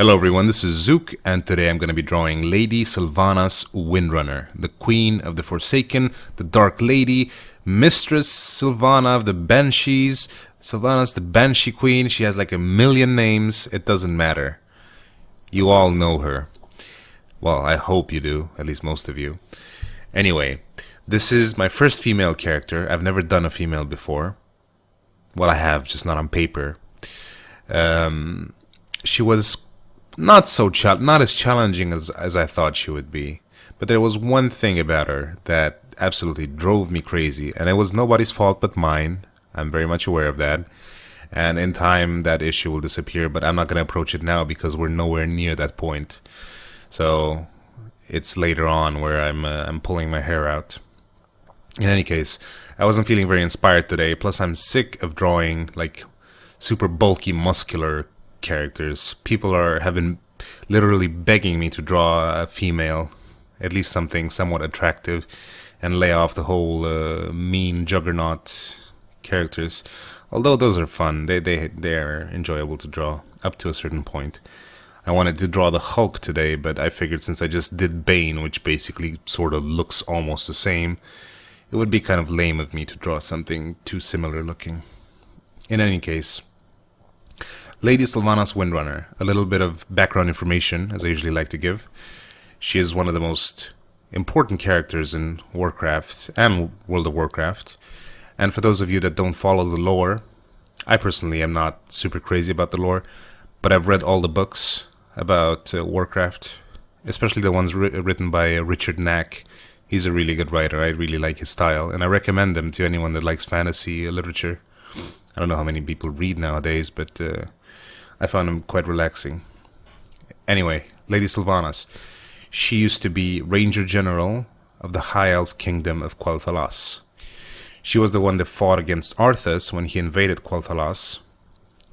Hello everyone, this is Zook, and today I'm going to be drawing Lady Sylvanas Windrunner, the Queen of the Forsaken, the Dark Lady, Mistress Sylvana of the Banshees, Sylvanas the Banshee Queen. She has like a million names, it doesn't matter. You all know her. Well, I hope you do, at least most of you. Anyway, this is my first female character. I've never done a female before. Well, I have, just not on paper. She was not as challenging as I thought she would be, but there was one thing about her that absolutely drove me crazy, and it was nobody's fault but mine. I'm very much aware of that, and in time that issue will disappear, but I'm not going to approach it now because we're nowhere near that point. So it's later on where I'm pulling my hair out. In any case, I wasn't feeling very inspired today, plus I'm sick of drawing like super bulky muscular characters. People have been literally begging me to draw a female, at least something somewhat attractive, and lay off the whole mean juggernaut characters. Although those are fun, they are enjoyable to draw up to a certain point. I wanted to draw the Hulk today, but I figured since I just did Bane, which basically sort of looks almost the same, it would be kind of lame of me to draw something too similar looking. In any case, Lady Sylvanas Windrunner, a little bit of background information, as I usually like to give. She is one of the most important characters in Warcraft and World of Warcraft. And for those of you that don't follow the lore, I personally am not super crazy about the lore, but I've read all the books about Warcraft, especially the ones written by Richard Knack. He's a really good writer. I really like his style, and I recommend them to anyone that likes fantasy literature. I don't know how many people read nowadays, but I found them quite relaxing. Anyway, Lady Sylvanas. She used to be Ranger General of the High Elf Kingdom of Quel'Thalas. She was the one that fought against Arthas when he invaded Quel'Thalas.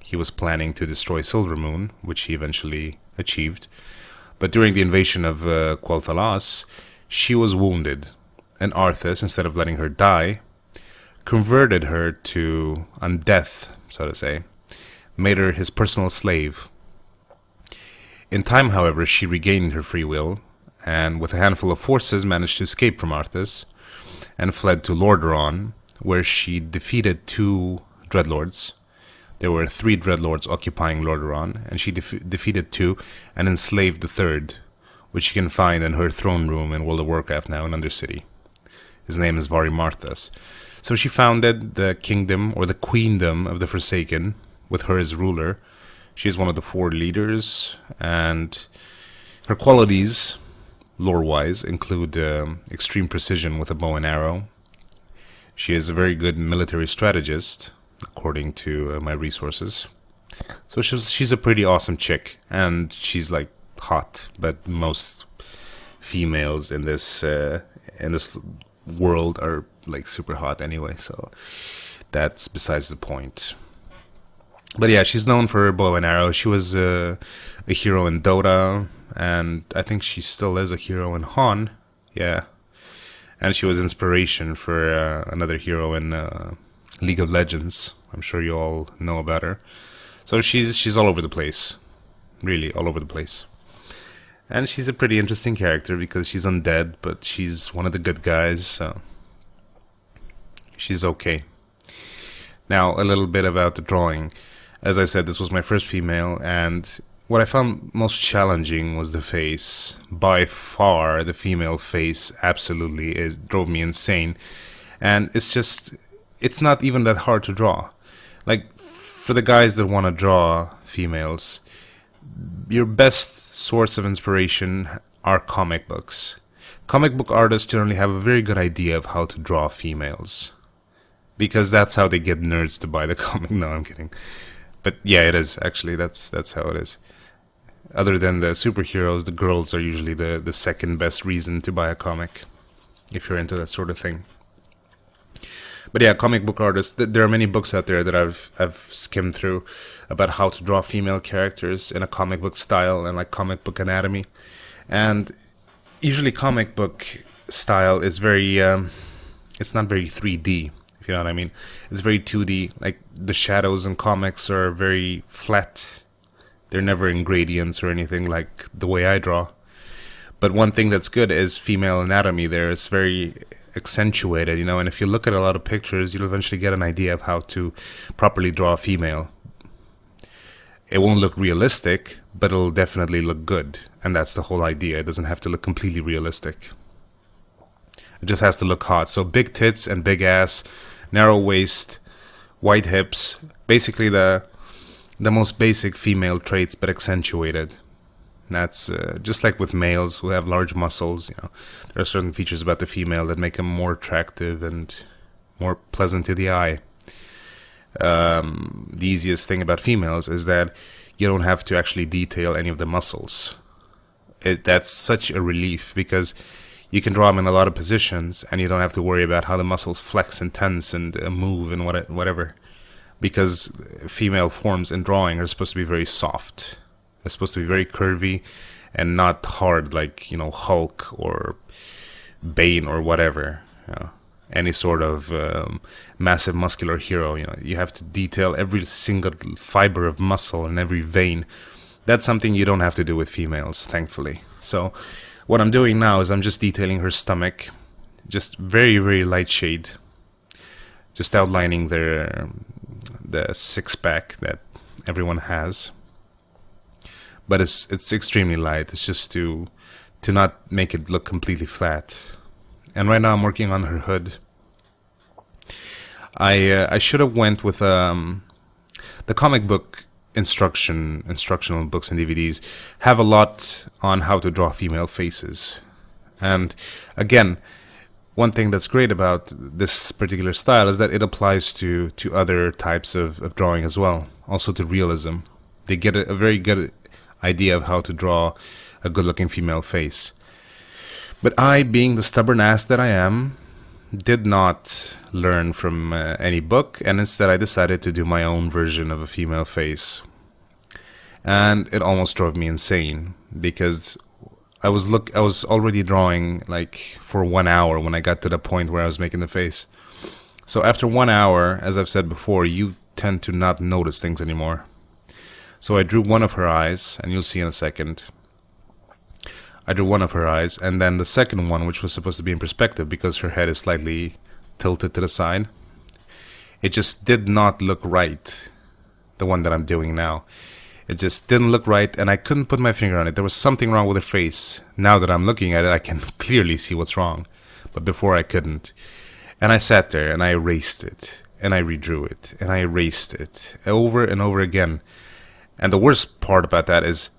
He was planning to destroy Silvermoon, which he eventually achieved. But during the invasion of Quel'Thalas, she was wounded, and Arthas, instead of letting her die, converted her to undeath, so to say, made her his personal slave. In time, however, she regained her free will, and with a handful of forces managed to escape from Arthas, and fled to Lordaeron, where she defeated 2 dreadlords. There were 3 dreadlords occupying Lordaeron, and she defeated 2 and enslaved the 3rd, which you can find in her throne room in World of Warcraft now in Undercity. His name is Varimarthas. So she founded the kingdom, or the queendom of the Forsaken, with her as ruler. She is one of the 4 leaders, and her qualities, lore-wise, include extreme precision with a bow and arrow. She is a very good military strategist, according to my resources. So she's a pretty awesome chick, and she's like hot, but most females in this world are like super hot anyway, so that's besides the point. But yeah, she's known for her bow and arrow. She was a hero in Dota, and I think she still is a hero in Han. Yeah, and she was inspiration for another hero in League of Legends. I'm sure you all know about her. So she's all over the place, really all over the place. And she's a pretty interesting character because she's undead, but she's one of the good guys, so she's okay. Now, a little bit about the drawing. As I said, this was my first female, and what I found most challenging was the face. By far, the female face absolutely drove me insane. And it's not even that hard to draw. Like, for the guys that want to draw females, your best source of inspiration are comic books. Comic book artists generally have a very good idea of how to draw females, because that's how they get nerds to buy the comic. No, I'm kidding. But yeah, it is actually. That's how it is. Other than the superheroes, the girls are usually the second best reason to buy a comic, if you're into that sort of thing. But yeah, comic book artists, there are many books out there that I've skimmed through about how to draw female characters in a comic book style and like comic book anatomy. And usually comic book style is very, it's not very 3D, if you know what I mean. It's very 2D, like the shadows in comics are very flat. They're never in gradients or anything like the way I draw. But one thing that's good is female anatomy there. It's very accentuated, you know, and if you look at a lot of pictures, you'll eventually get an idea of how to properly draw a female. It won't look realistic, but it'll definitely look good. And that's the whole idea. It doesn't have to look completely realistic. It just has to look hot. So big tits and big ass, narrow waist, wide hips, basically the most basic female traits, but accentuated. That's just like with males who have large muscles. You know, there are certain features about the female that make them more attractive and more pleasant to the eye. The easiest thing about females is that you don't have to actually detail any of the muscles. That's such a relief, because you can draw them in a lot of positions and you don't have to worry about how the muscles flex and tense and move and whatever, because female forms in drawing are supposed to be very soft. They're supposed to be very curvy and not hard like, you know, Hulk or Bane or whatever, you know, any sort of massive muscular hero. You know, you have to detail every single fiber of muscle and every vein. That's something you don't have to do with females, thankfully. So what I'm doing now is I'm just detailing her stomach, just very, very light shade, just outlining the six-pack that everyone has. But it's extremely light. It's just to not make it look completely flat. And right now I'm working on her hood. I should have went with the comic book instructional books and DVDs have a lot on how to draw female faces. And again, one thing that's great about this particular style is that it applies to other types of drawing as well, also to realism. They get a very good idea of how to draw a good-looking female face. But I, being the stubborn ass that I am, did not learn from any book, and instead I decided to do my own version of a female face. And it almost drove me insane, because I was already drawing like for 1 hour when I got to the point where I was making the face. So after 1 hour, as I've said before, you tend to not notice things anymore. So I drew one of her eyes, and you'll see in a second. I drew one of her eyes, and then the second one, which was supposed to be in perspective because her head is slightly tilted to the side, it just did not look right, the one that I'm doing now. It just didn't look right, and I couldn't put my finger on it. There was something wrong with her face. Now that I'm looking at it, I can clearly see what's wrong, but before I couldn't. And I sat there, and I erased it, and I redrew it, and I erased it, over and over again. And the worst part about that is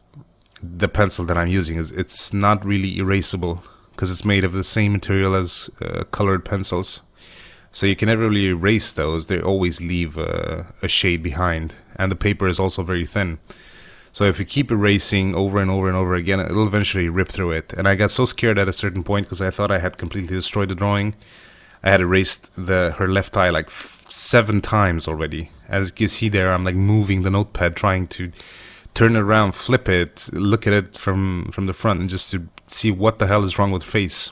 the pencil that I'm using it's not really erasable, because it's made of the same material as colored pencils. So you can never really erase those. They always leave a shade behind. And the paper is also very thin. So if you keep erasing over and over and over again, it'll eventually rip through it. And I got so scared at a certain point because I thought I had completely destroyed the drawing. I had erased her left eye like 7 times already. As you can see there, I'm like moving the notepad, trying to turn it around, flip it, look at it from the front, and just to see what the hell is wrong with the face.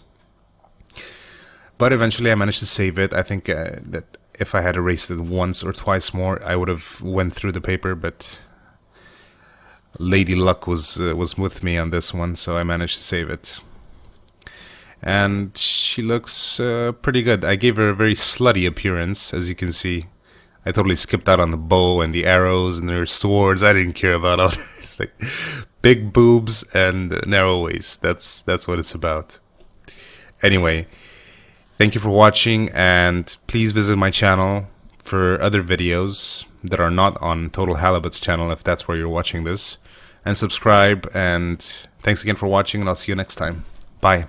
But eventually I managed to save it. I think that if I had erased it once or twice more, I would have went through the paper, but Lady Luck was with me on this one, so I managed to save it. And she looks pretty good. I gave her a very slutty appearance, as you can see. I totally skipped out on the bow and the arrows and their swords. I didn't care about all that. It's like big boobs and narrow waist. That's what it's about. Anyway, thank you for watching, and please visit my channel for other videos that are not on Total Halibut's channel, if that's where you're watching this. And subscribe, and thanks again for watching, and I'll see you next time. Bye.